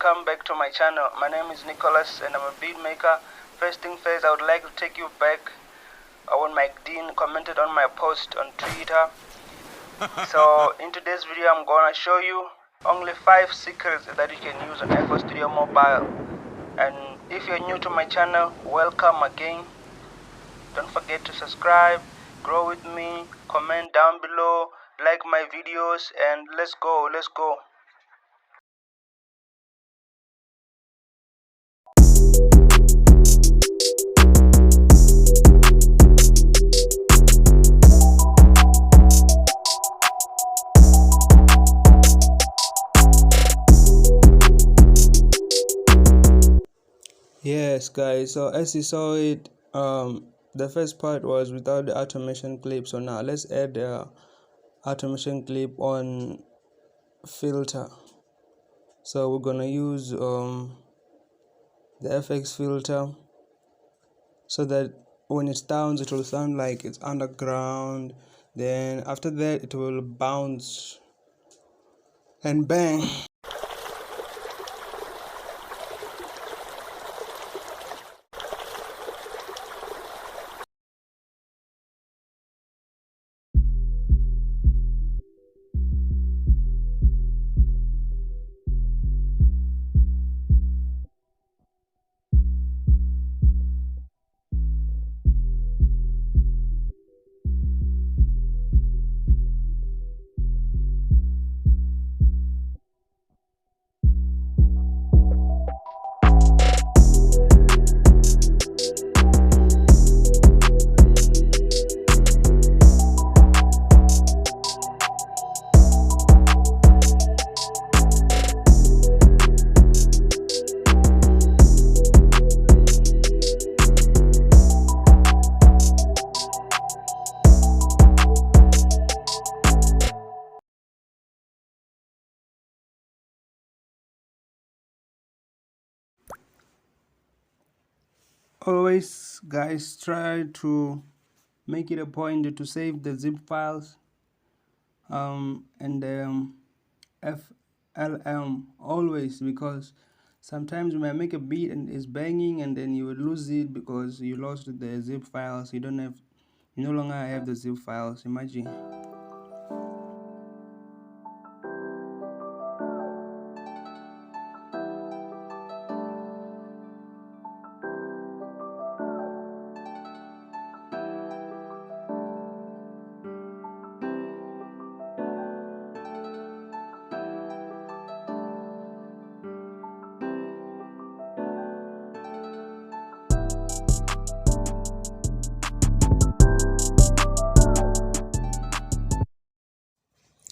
welcome back to my channel. My name is Nicholas and I'm a beat maker. First thing first, I would like to take you back when Mike Dean commented on my post on Twitter. So in today's video I'm gonna show you only 5 secrets that you can use on FL Studio Mobile. And if you're new to my channel, welcome again. Don't forget to subscribe, grow with me, comment down below, like my videos, and let's go. Yes guys, so as you saw it, the first part was without the automation clip. So now let's add the automation clip on filter. So we're gonna use the FX filter so that when it sounds, it will sound like it's underground. Then after that it will bounce and bang. Always guys, try to make it a point to save the zip files and FLM always, because sometimes you might make a beat and it's banging and then you will lose it because you lost the zip files. You no longer have the zip files. Imagine.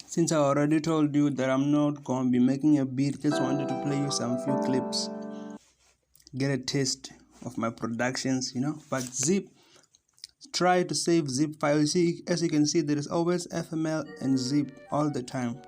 Since I already told you that I'm not going to be making a beat, just wanted to play you some few clips, get a taste of my productions, But zip, try to save zip files. See, as you can see, there is always FML and zip all the time.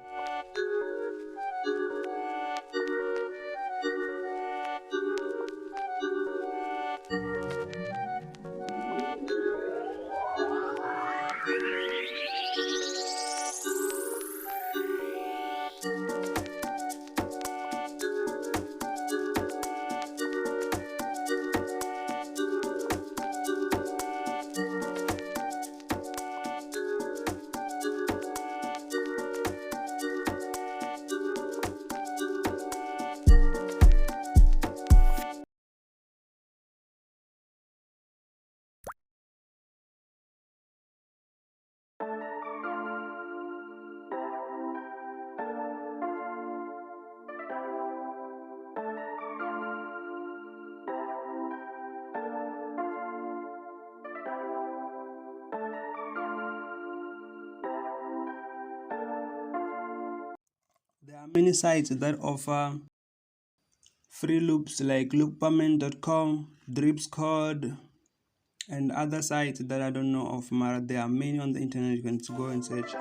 There are many sites that offer free loops like loopperman.com, dripscode, and other sites that I don't know of. There are many on the internet. You can go and search.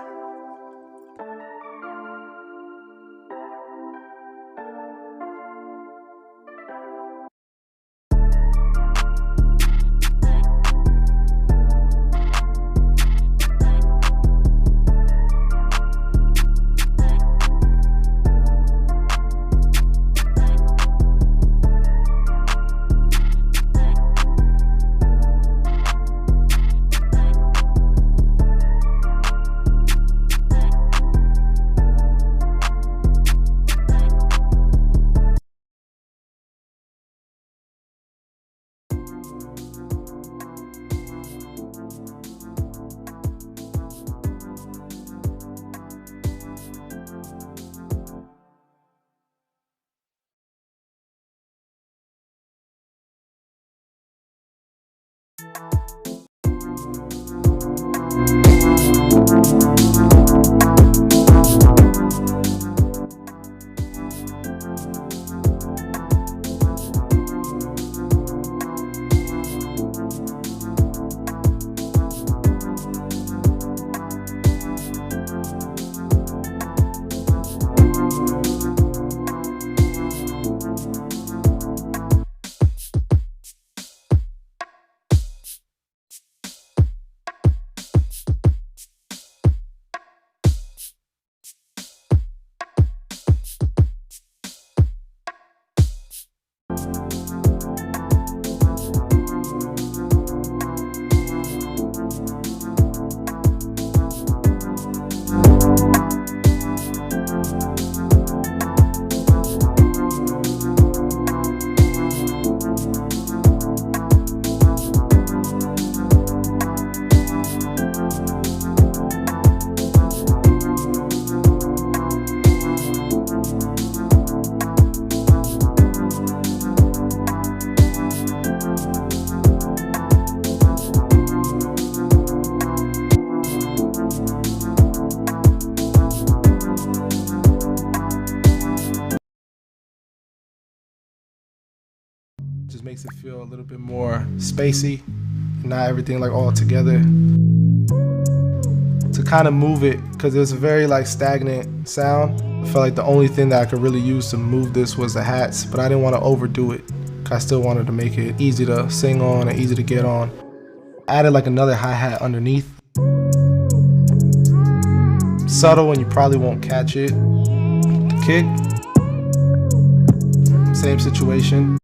Just makes it feel a little bit more spacey, not everything like all together. To kind of move it, because it was a very like stagnant sound, I felt like the only thing that I could really use to move this was the hats, but I didn't want to overdo it. I still wanted to make it easy to sing on and easy to get on. Added like another hi-hat underneath. Subtle and you probably won't catch it. Kick, same situation.